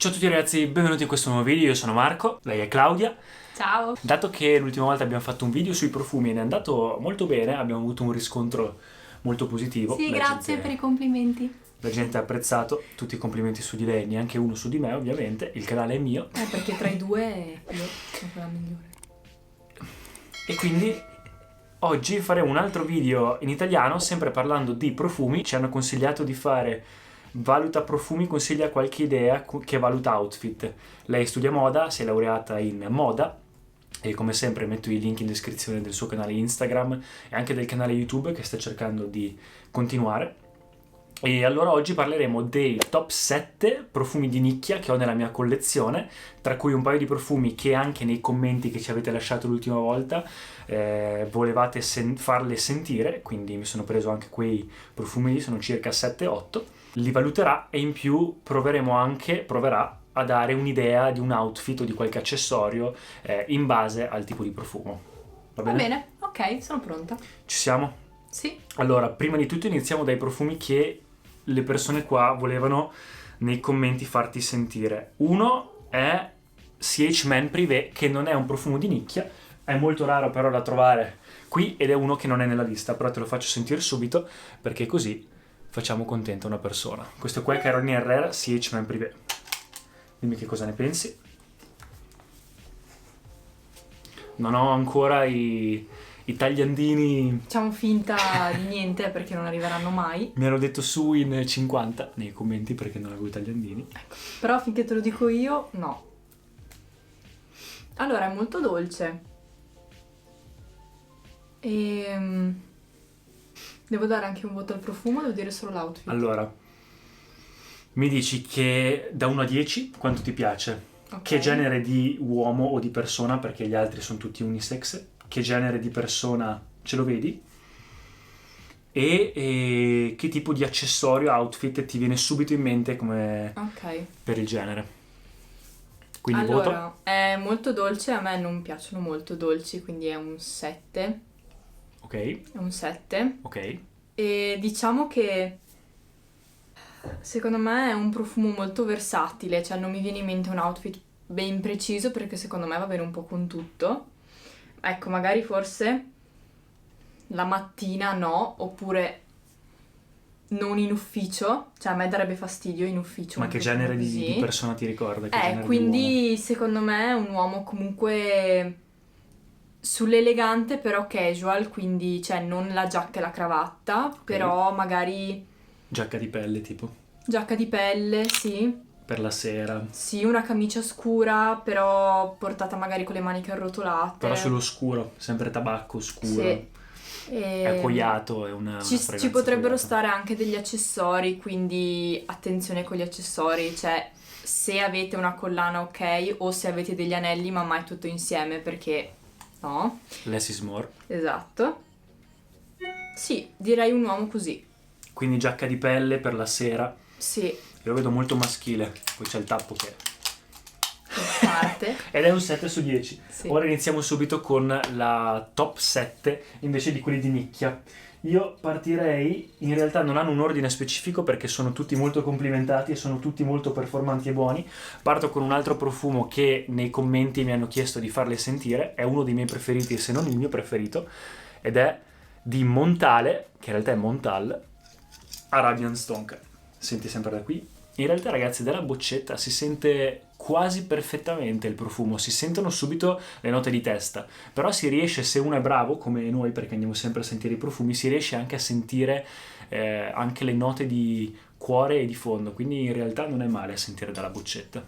Ciao a tutti ragazzi, benvenuti in questo nuovo video, io sono Marco, lei è Claudia. Ciao! Dato che l'ultima volta abbiamo fatto un video sui profumi ed è andato molto bene, abbiamo avuto un riscontro molto positivo. Sì, grazie per i complimenti. La gente ha apprezzato, tutti i complimenti su di lei, neanche uno su di me ovviamente, il canale è mio. Perché tra i due io sono quella migliore. E quindi oggi faremo un altro video in italiano, sempre parlando di profumi. Ci hanno consigliato di fare valuta profumi, consiglia qualche idea che valuta outfit. Lei studia moda, si è laureata in moda e come sempre metto i link in descrizione del suo canale Instagram e anche del canale YouTube che sta cercando di continuare. E allora oggi parleremo dei top 7 profumi di nicchia che ho nella mia collezione, tra cui un paio di profumi che anche nei commenti che ci avete lasciato l'ultima volta volevate farle sentire, quindi mi sono preso anche quei profumi lì, sono circa 7-8, li valuterà e in più proverà a dare un'idea di un outfit o di qualche accessorio in base al tipo di profumo. Va bene? Va bene, ok, sono pronta. Ci siamo? Sì. Allora, prima di tutto iniziamo dai profumi che le persone qua volevano nei commenti farti sentire. Uno è CH Man Privé, che non è un profumo di nicchia, è molto raro però da trovare qui ed è uno che non è nella lista, però te lo faccio sentire subito perché così facciamo contenta una persona. Questo qua è Carolina Herrera CH Man Privé. Dimmi che cosa ne pensi. Non ho ancora i tagliandini. Facciamo finta di niente perché non arriveranno mai. Mi hanno detto su in 50 nei commenti perché non avevo i tagliandini. Ecco. Però finché te lo dico io, no. Allora, è molto dolce. Devo dare anche un voto al profumo, devo dire solo l'outfit. Allora, mi dici che da 1 a 10 quanto ti piace? Ok. Che genere di uomo o di persona, perché gli altri sono tutti unisex, che genere di persona ce lo vedi? E che tipo di accessorio, outfit ti viene subito in mente come Ok. per il genere? Quindi Allora, voto? è molto dolce, a me non piacciono molto dolci, quindi è un 7. Ok, È un 7. ok. E diciamo che secondo me è un profumo molto versatile, cioè non mi viene in mente un outfit ben preciso perché secondo me va bene un po' con tutto. Ecco, magari forse la mattina no, oppure non in ufficio, cioè a me darebbe fastidio in ufficio. Ma un che profumo genere di così. persona ti ricorda? Che genere di Quindi secondo me è un uomo comunque sull'elegante però casual, quindi cioè non la giacca e la cravatta, però magari uomo? Giacca di pelle tipo? giacca di pelle, sì. Per la sera? Sì, una camicia scura, però portata magari con le maniche arrotolate. Però sullo scuro, sempre tabacco scuro. Sì. È coiato, è una Ci fragranza potrebbero coiata. stare anche degli accessori, quindi attenzione con gli accessori, cioè se avete una collana ok, o se avete degli anelli ma mai tutto insieme perché no. Less is more. Esatto. Sì, direi un uomo così. Quindi giacca di pelle per la sera. Sì, Io lo vedo molto maschile. Poi c'è il tappo che... parte. Ed è un 7 su 10. Sì. Ora iniziamo subito con la top 7 invece di quelli di nicchia. Io partirei, in realtà non hanno un ordine specifico perché sono tutti molto complimentati e sono tutti molto performanti e buoni. Parto con un altro profumo che nei commenti mi hanno chiesto di farle sentire, è uno dei miei preferiti se non il mio preferito, ed è di Montale, che in realtà è Montal, Arabian Stonk. Senti sempre da qui. In realtà ragazzi dalla boccetta si sente quasi perfettamente il profumo, si sentono subito le note di testa, però si riesce, se uno è bravo come noi perché andiamo sempre a sentire i profumi, si riesce anche a sentire anche le note di cuore e di fondo, quindi in realtà non è male a sentire dalla boccetta.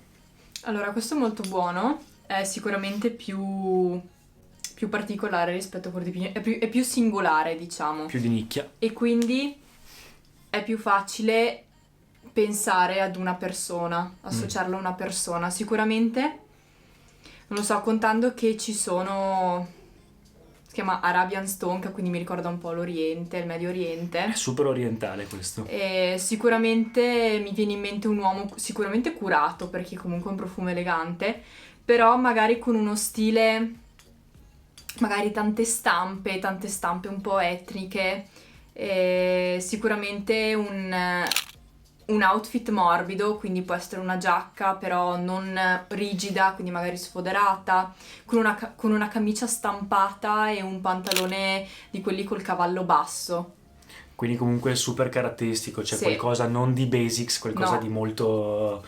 Allora, questo è molto buono, è sicuramente più particolare rispetto a quello di Pigno, è più singolare, diciamo. Più di nicchia. E quindi è più facile pensare ad una persona, associarlo a una persona. Sicuramente, non lo so, contando che ci sono... si chiama Arabian Stonk, quindi mi ricorda un po' l'Oriente, il Medio Oriente. È super orientale questo. E sicuramente mi viene in mente un uomo sicuramente curato, perché comunque è un profumo elegante, però magari con uno stile, magari tante stampe un po' etniche, e sicuramente un outfit morbido, quindi può essere una giacca però non rigida, quindi magari sfoderata, con una camicia stampata e un pantalone di quelli col cavallo basso. Quindi comunque super caratteristico, cioè Sì. qualcosa non di basics, qualcosa No. di molto,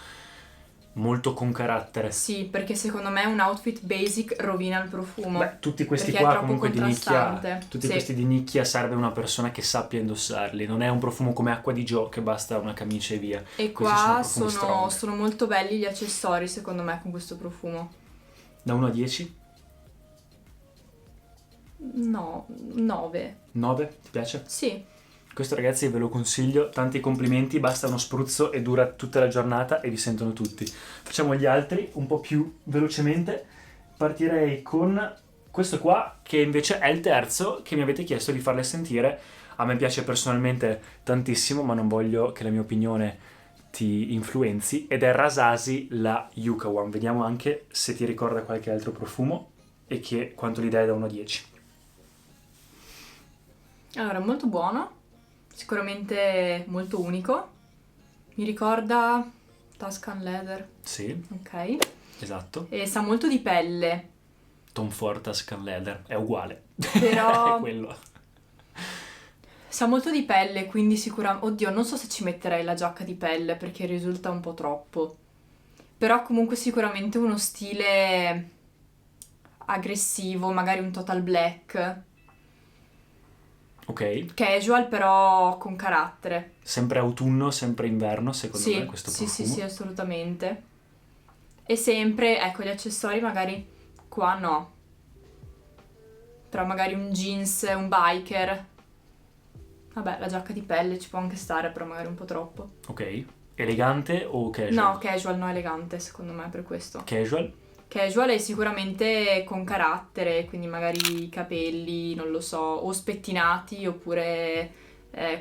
molto con carattere. Sì, perché secondo me un outfit basic rovina il profumo. Beh, tutti questi Perché è qua troppo comunque di nicchia, contrastante. tutti Sì. questi di nicchia serve una persona che sappia indossarli, non è un profumo come Acqua di Gio che basta una camicia e via. E Questi sono qua profumi strong. sono molto belli gli accessori, secondo me, con questo profumo. Da 1 a 10? No, 9. 9? Ti piace? Sì. Questo ragazzi ve lo consiglio, tanti complimenti, basta uno spruzzo e dura tutta la giornata e vi sentono tutti. Facciamo gli altri un po' più velocemente, partirei con questo qua che invece è il terzo che mi avete chiesto di farle sentire. A me piace personalmente tantissimo, ma non voglio che la mia opinione ti influenzi, ed è Rasasi la Yucca One. Vediamo anche se ti ricorda qualche altro profumo e quanto gli dai da 1 a 10. Allora, molto buono, sicuramente molto unico. Mi ricorda Tuscan Leather, Sì, ok? esatto. E sa molto di pelle, Tom Ford Tuscan Leather, è uguale. però È quello. sa molto di pelle, quindi sicuramente... Oddio, non so se ci metterei la giacca di pelle perché risulta un po' troppo. Però comunque sicuramente uno stile aggressivo, magari un total black, Ok, casual però con carattere. sempre autunno, sempre inverno, secondo me, questo Sì, profumo. sì, assolutamente. E sempre, ecco, gli accessori magari qua no. Però magari un jeans, un biker. Vabbè, la giacca di pelle ci può anche stare, però magari un po' troppo. Ok, elegante o casual? No, casual, no elegante, secondo me, per questo. Casual, Casual è sicuramente con carattere, quindi magari i capelli, non lo so, o spettinati oppure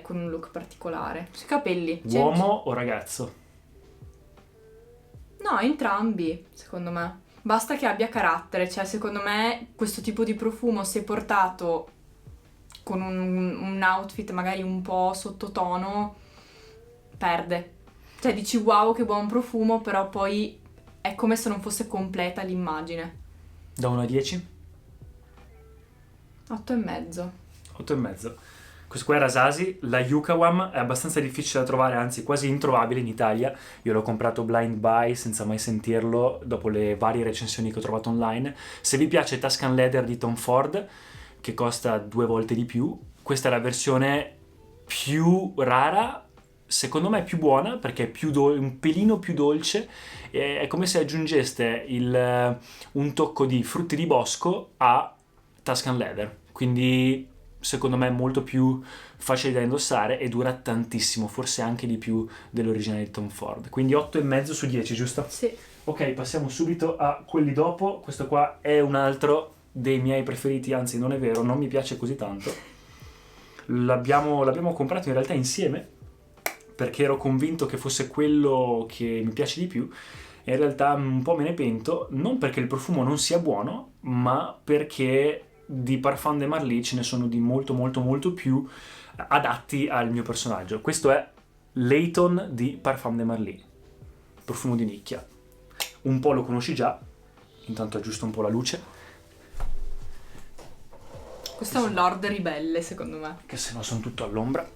con un look particolare. Sui capelli. uomo o ragazzo? No, entrambi, secondo me. Basta che abbia carattere, cioè secondo me questo tipo di profumo se portato con un outfit magari un po' sottotono, perde. Cioè dici wow che buon profumo, però poi è come se non fosse completa l'immagine. Da 1 a 10? 8,5. 8 e mezzo. Questo qua è Rasasi, la Yukawam è abbastanza difficile da trovare, anzi quasi introvabile in Italia. Io l'ho comprato blind buy senza mai sentirlo, dopo le varie recensioni che ho trovato online. Se vi piace Tuscan Leather di Tom Ford, che costa 2 volte di più, questa è la versione più rara, secondo me più buona, perché è un pelino più dolce, e è come se aggiungeste un tocco di frutti di bosco a Tuscan Leather, quindi secondo me è molto più facile da indossare e dura tantissimo, forse anche di più dell'originale di Tom Ford. Quindi 8,5 su 10, giusto? Sì. Ok, passiamo subito a quelli dopo. Questo qua è un altro dei miei preferiti, anzi non è vero, non mi piace così tanto. L'abbiamo comprato in realtà insieme perché ero convinto che fosse quello che mi piace di più. E in realtà un po' me ne pento, non perché il profumo non sia buono, ma perché di Parfum de Marly ce ne sono di molto molto molto più adatti al mio personaggio. Questo è Layton di Parfum de Marly, profumo di nicchia. Un po' lo conosci già, intanto aggiusto un po' la luce, Questo è un lord ribelle, secondo me. che se no sono tutto all'ombra.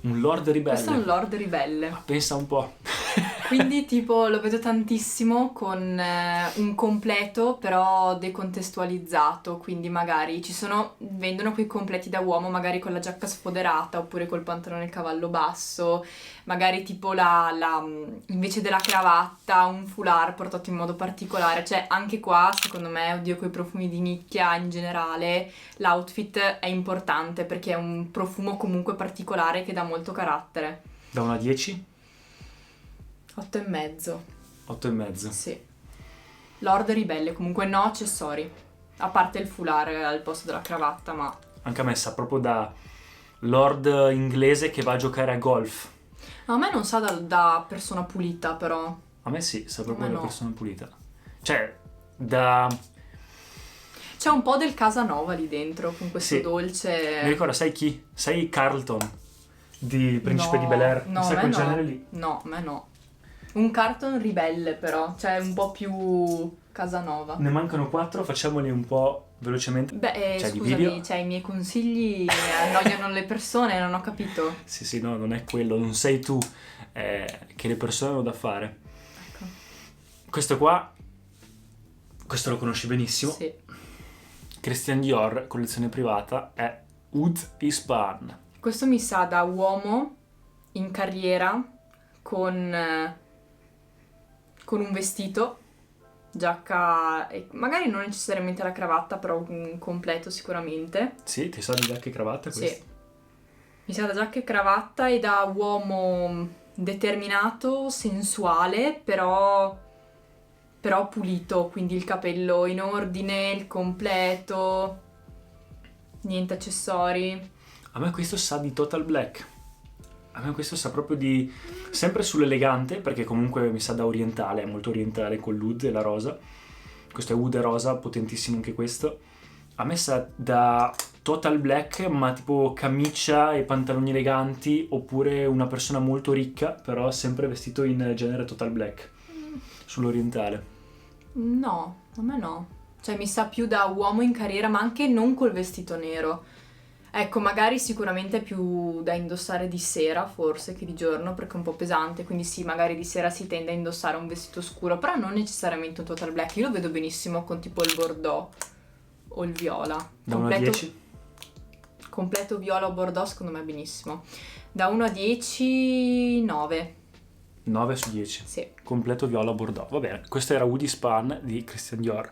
Un lord ribelle. Questo è un lord ribelle. Ma pensa un po'. Quindi tipo lo vedo tantissimo con un completo però decontestualizzato, quindi magari vendono quei completi da uomo magari con la giacca sfoderata oppure col pantalone cavallo basso, magari tipo invece della cravatta un foulard portato in modo particolare, cioè anche qua secondo me, oddio, coi profumi di nicchia in generale l'outfit è importante perché è un profumo comunque particolare che dà molto carattere. Da 1 a 10? 8,5. 8,5. Sì. Lord ribelle, comunque no accessori. A parte il foulard al posto della cravatta, ma... Anche a me sa proprio da lord inglese che va a giocare a golf. A me non sa da persona pulita, però. A me sì, sa proprio A me da no. persona pulita. Cioè, da... C'è un po' del Casanova lì dentro, con questo Sì. dolce... Mi ricordo, sai chi? Sai Carlton? di Principe No, di Bel-Air, no, sai a me quel no. genere lì? No, a me no. Un carton ribelle però, cioè un po' più Casanova. Ne mancano 4, facciamoli un po' velocemente. Beh, Cioè, di scusami, video. cioè i miei consigli annoiano le persone, non ho capito. Sì, no, non è quello, non sei tu, che le persone hanno da fare. Ecco. Questo qua, questo lo conosci benissimo. Sì. Christian Dior, collezione privata, è Oud Ispan. Questo mi sa da uomo in carriera con un vestito, giacca, e magari non necessariamente la cravatta, però un completo sicuramente. Sì, ti sa di giacca e cravatta questo? Sì. Mi sa da giacca e cravatta e da uomo determinato, sensuale, però pulito, quindi il capello in ordine, il completo, niente accessori. A me questo sa di Total Black. A me questo sa proprio di... sempre sull'elegante, perché comunque mi sa da orientale, è molto orientale con l'oud e la rosa. Questo è oud e rosa, potentissimo anche questo. A me sa da Total Black, ma tipo camicia e pantaloni eleganti, oppure una persona molto ricca, però sempre vestito in genere Total Black, sull'orientale. No, a me no. Cioè mi sa più da uomo in carriera, ma anche non col vestito nero. Ecco, magari sicuramente è più da indossare di sera, forse, che di giorno, perché è un po' pesante, quindi sì, magari di sera si tende a indossare un vestito scuro, però non necessariamente un total black. Io lo vedo benissimo con tipo il bordeaux o il viola. Da 1 a 10? Completo viola o bordeaux, secondo me benissimo. Da 1 a 10, 9. 9 su 10. Sì. Completo viola bordeaux. Va bene, questo era Woody Span di Christian Dior,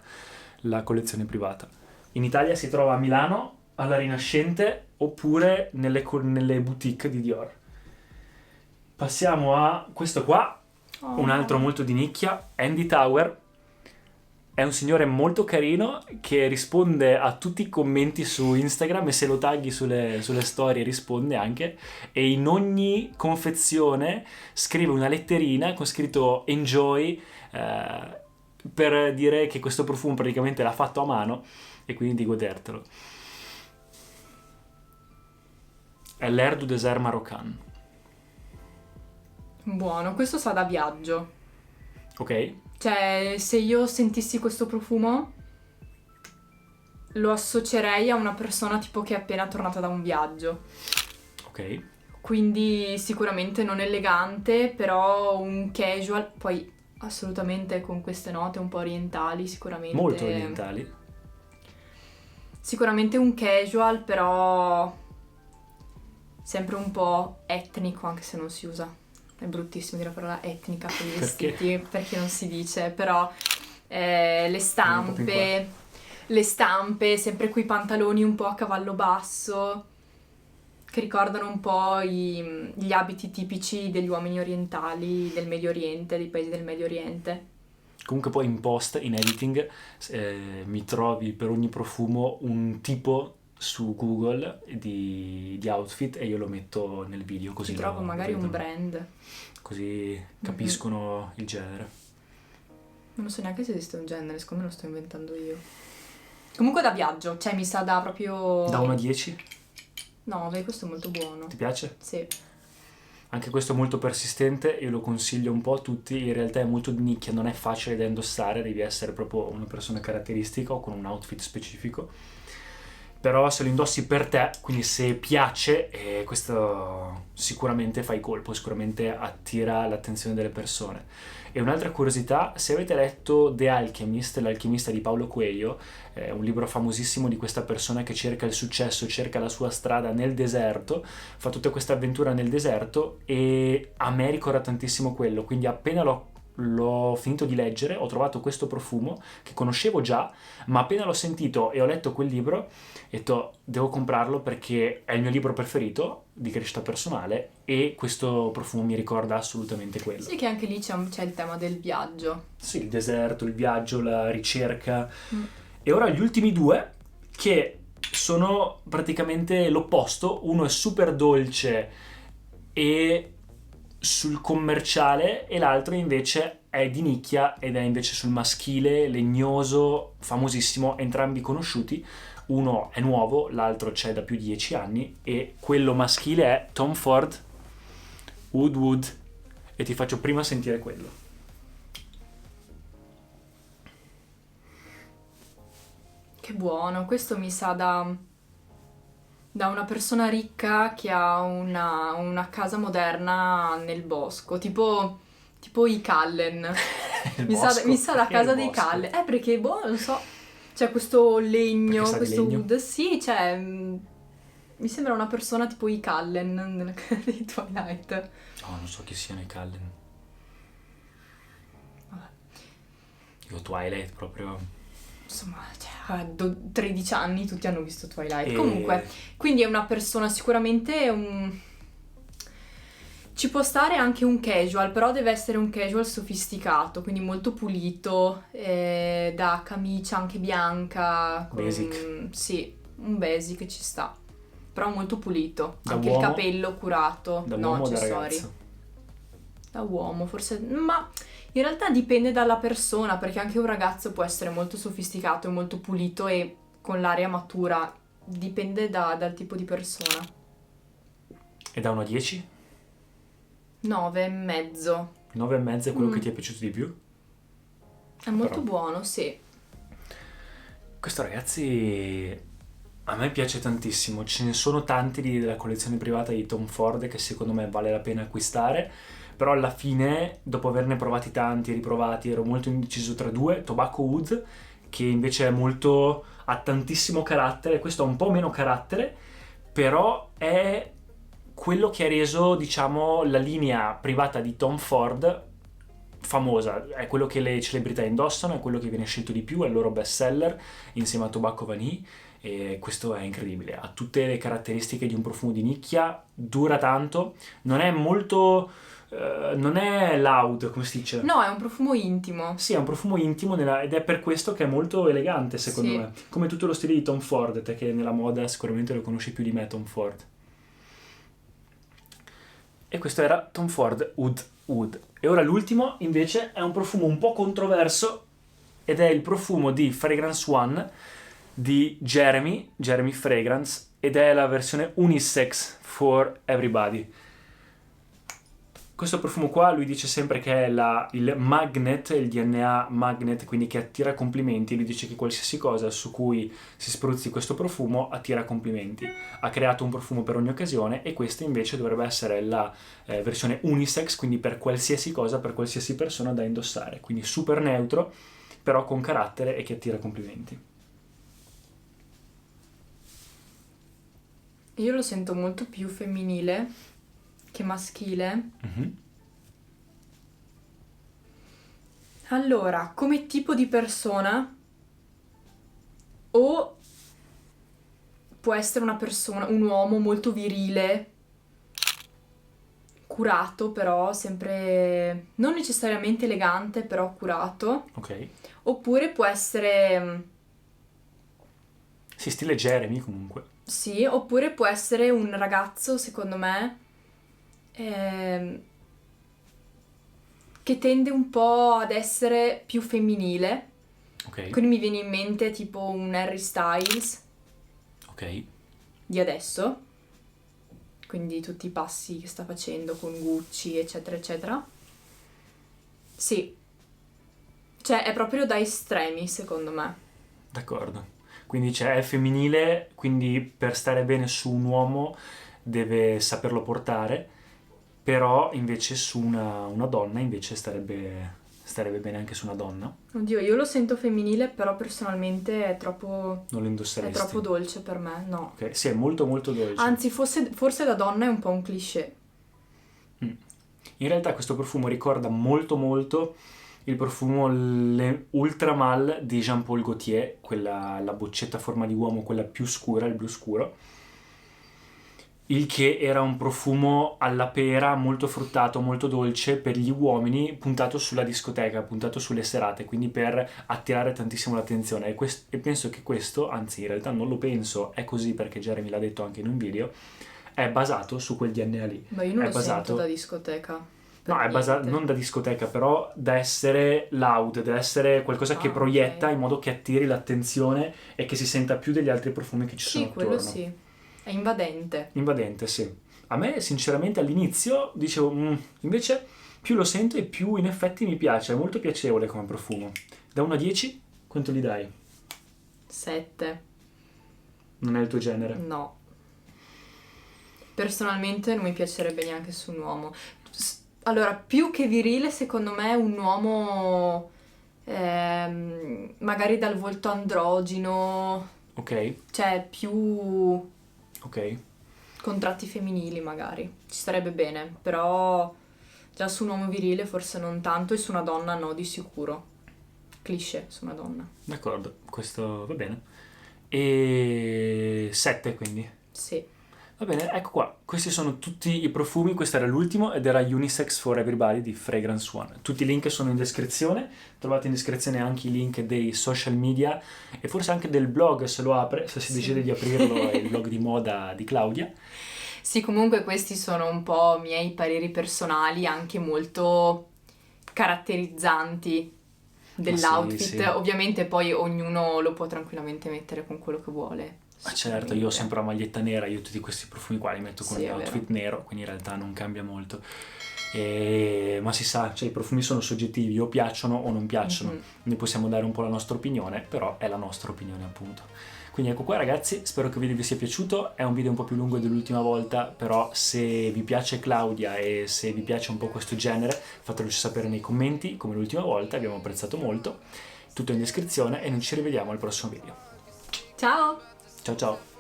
la collezione privata. In Italia si trova a Milano, alla Rinascente, oppure nelle boutique di Dior. Passiamo a questo qua, un altro molto di nicchia, Andy Tower. È un signore molto carino che risponde a tutti i commenti su Instagram, e se lo tagli sulle storie risponde anche, e in ogni confezione scrive una letterina con scritto enjoy, per dire che questo profumo praticamente l'ha fatto a mano e quindi di godertelo. È l'Air du Désert Marocain. Buono, questo sa da viaggio. Ok? Cioè, se io sentissi questo profumo, lo associerei a una persona tipo che è appena tornata da un viaggio. Ok. Quindi sicuramente non elegante, però un casual, poi assolutamente con queste note un po' orientali, sicuramente. Molto orientali. Sicuramente un casual, però sempre un po' etnico, anche se non si usa. È bruttissimo dire la parola etnica per i vestiti, perché non si dice, però le stampe, sempre quei pantaloni un po' a cavallo basso, che ricordano un po' gli abiti tipici degli uomini orientali del Medio Oriente, dei paesi del Medio Oriente. Comunque poi in post, in editing, mi trovi per ogni profumo un tipo su Google di outfit, e io lo metto nel video, così Ci trovo magari un vedono. brand. Così capiscono il genere. Non so neanche se esiste un genere, secondo me lo sto inventando io. Comunque da viaggio, cioè mi sa da proprio... Da 1 a 10? 9, questo è molto buono. Ti piace? Sì. Anche questo è molto persistente, io lo consiglio un po' a tutti. In realtà è molto di nicchia, non è facile da indossare, devi essere proprio una persona caratteristica o con un outfit specifico. Però se lo indossi per te, quindi se piace, questo sicuramente fa i colpo, sicuramente attira l'attenzione delle persone. E un'altra curiosità, se avete letto The Alchemist, l'alchimista di Paulo Coelho, un libro famosissimo di questa persona che cerca il successo, cerca la sua strada nel deserto, fa tutta questa avventura nel deserto, e a me ricorda tantissimo quello, quindi appena l'ho finito di leggere, ho trovato questo profumo che conoscevo già, ma appena l'ho sentito e ho letto quel libro, ho detto devo comprarlo perché è il mio libro preferito di crescita personale, e questo profumo mi ricorda assolutamente quello. Sì, che anche lì c'è il tema del viaggio. Sì, il deserto, il viaggio, la ricerca. E ora gli ultimi due, che sono praticamente l'opposto. Uno è super dolce e sul commerciale, e l'altro invece è di nicchia ed è invece sul maschile, legnoso, famosissimo, entrambi conosciuti. Uno è nuovo, l'altro c'è da più di 10 anni e quello maschile è Tom Ford Oud Oud, e ti faccio prima sentire quello. Che buono, questo mi sa da una persona ricca che ha una casa moderna nel bosco, tipo i Cullen. Il Mi bosco? mi sa la Perché casa il dei bosco? Cullen. Perché, boh, non so, c'è questo legno, Perché sa di questo legno? wood. Sì, cioè, mi sembra una persona tipo i Cullen nella casa di Twilight. Oh, non so chi siano i Cullen. Vabbè. Io Twilight proprio. Insomma, cioè, a 13 anni tutti hanno visto Twilight. E- Comunque, quindi è una persona sicuramente ci può stare anche un casual, però deve essere un casual sofisticato, quindi molto pulito, da camicia anche bianca. Basic. Sì, un basic ci sta, però molto pulito. Da Anche uomo? il capello curato, Da no uomo o da accessori. ragazzo? Da uomo, forse, ma in realtà dipende dalla persona, perché anche un ragazzo può essere molto sofisticato e molto pulito e con l'aria matura, dipende dal tipo di persona. E da 1 a 10? 9,5. 9,5 è quello che Mm. ti è piaciuto di più? È molto Però. buono, sì. Questo, ragazzi, a me piace tantissimo. Ce ne sono tanti della collezione privata di Tom Ford che secondo me vale la pena acquistare, però alla fine, dopo averne provati tanti e riprovati, ero molto indeciso tra due: Tobacco Wood, che invece ha tantissimo carattere, questo ha un po' meno carattere, però è quello che ha reso, diciamo, la linea privata di Tom Ford famosa. È quello che le celebrità indossano, è quello che viene scelto di più, è il loro best seller insieme a Tobacco Vanille, e questo è incredibile. Ha tutte le caratteristiche di un profumo di nicchia, dura tanto, non è molto non è loud, come si dice? No, è un profumo intimo. Sì, è un profumo intimo ed è per questo che è molto elegante, secondo Sì. me. Come tutto lo stile di Tom Ford, te che nella moda sicuramente lo conosci più di me, Tom Ford. E questo era Tom Ford Oud Oud. E ora l'ultimo, invece, è un profumo un po' controverso ed è il profumo di Fragrance One di Jeremy Fragrance, ed è la versione unisex for everybody. Questo profumo qua lui dice sempre che è il magnet, il DNA magnet, quindi che attira complimenti. Lui dice che qualsiasi cosa su cui si spruzzi questo profumo attira complimenti. Ha creato un profumo per ogni occasione e questa invece dovrebbe essere la versione unisex, quindi per qualsiasi cosa, per qualsiasi persona da indossare. Quindi super neutro, però con carattere e che attira complimenti. Io lo sento molto più femminile che maschile. Mhm. Allora, come tipo di persona, o può essere una persona, un uomo molto virile, curato però, sempre non necessariamente elegante, però curato, Ok. oppure può essere, Sì, stile Jeremy comunque. sì, oppure può essere un ragazzo, secondo me, che tende un po' ad essere più femminile. Ok. Quindi mi viene in mente tipo un Harry Styles Ok. di adesso, quindi tutti i passi che sta facendo con Gucci, eccetera, eccetera. Sì, cioè è proprio da estremi, secondo me. D'accordo. Quindi è femminile, quindi per stare bene su un uomo deve saperlo portare, però invece su una donna invece starebbe bene anche su una donna. Oddio, io lo sento femminile, però personalmente è troppo Non lo indosseresti? dolce per me, no. Ok, sì, è molto molto dolce. Anzi, forse da donna è un po' un cliché. In realtà questo profumo ricorda molto molto il profumo Ultra Mal di Jean Paul Gaultier, la boccetta a forma di uomo, quella più scura, il blu scuro. Il che era un profumo alla pera, molto fruttato, molto dolce per gli uomini, puntato sulla discoteca, puntato sulle serate, quindi per attirare tantissimo l'attenzione. E penso che questo, anzi in realtà non lo penso, è così perché Jeremy l'ha detto anche in un video, è basato su quel DNA lì. Ma io non È lo sento basato. da discoteca. No, è basato non da discoteca, però da essere loud, da essere qualcosa che proietta ok. in modo che attiri l'attenzione e che si senta più degli altri profumi che ci sono Sì, quello attorno. sì. È invadente. Invadente, sì. A me, sinceramente, all'inizio dicevo, invece più lo sento e più in effetti mi piace, è molto piacevole come profumo. Da 1 a 10, quanto gli dai? 7. Non è il tuo genere? No. Personalmente non mi piacerebbe neanche su un uomo. Allora, più che virile, secondo me, un uomo magari dal volto androgino, Ok, cioè più ok. con tratti femminili magari. Ci starebbe bene, però già su un uomo virile forse non tanto e su una donna no, di sicuro. Cliché su una donna. D'accordo, questo va bene. E 7 quindi. Sì. Va bene, ecco qua. Questi sono tutti i profumi, questo era l'ultimo ed era Unisex for Everybody di Fragrance One. Tutti i link sono in descrizione, trovate in descrizione anche i link dei social media e forse anche del blog se lo apre, se si Sì. decide di aprirlo, è il blog di moda di Claudia. Sì, comunque questi sono un po' miei pareri personali, anche molto caratterizzanti dell'outfit. Sì, sì. Ovviamente poi ognuno lo può tranquillamente mettere con quello che vuole. Ma certo, io ho sempre la maglietta nera, io tutti questi profumi qua li metto con Sì, il è mio vero. outfit nero, quindi in realtà non cambia molto. Ma si sa, cioè i profumi sono soggettivi, o piacciono o non piacciono. Mhm. Ne possiamo dare un po' la nostra opinione, però è la nostra opinione appunto. Quindi ecco qua ragazzi, spero che il video vi sia piaciuto, è un video un po' più lungo dell'ultima volta, però se vi piace Claudia e se vi piace un po' questo genere, fatelo sapere nei commenti, come l'ultima volta, abbiamo apprezzato molto. Tutto in descrizione e noi ci rivediamo al prossimo video. Ciao! Ciao ciao!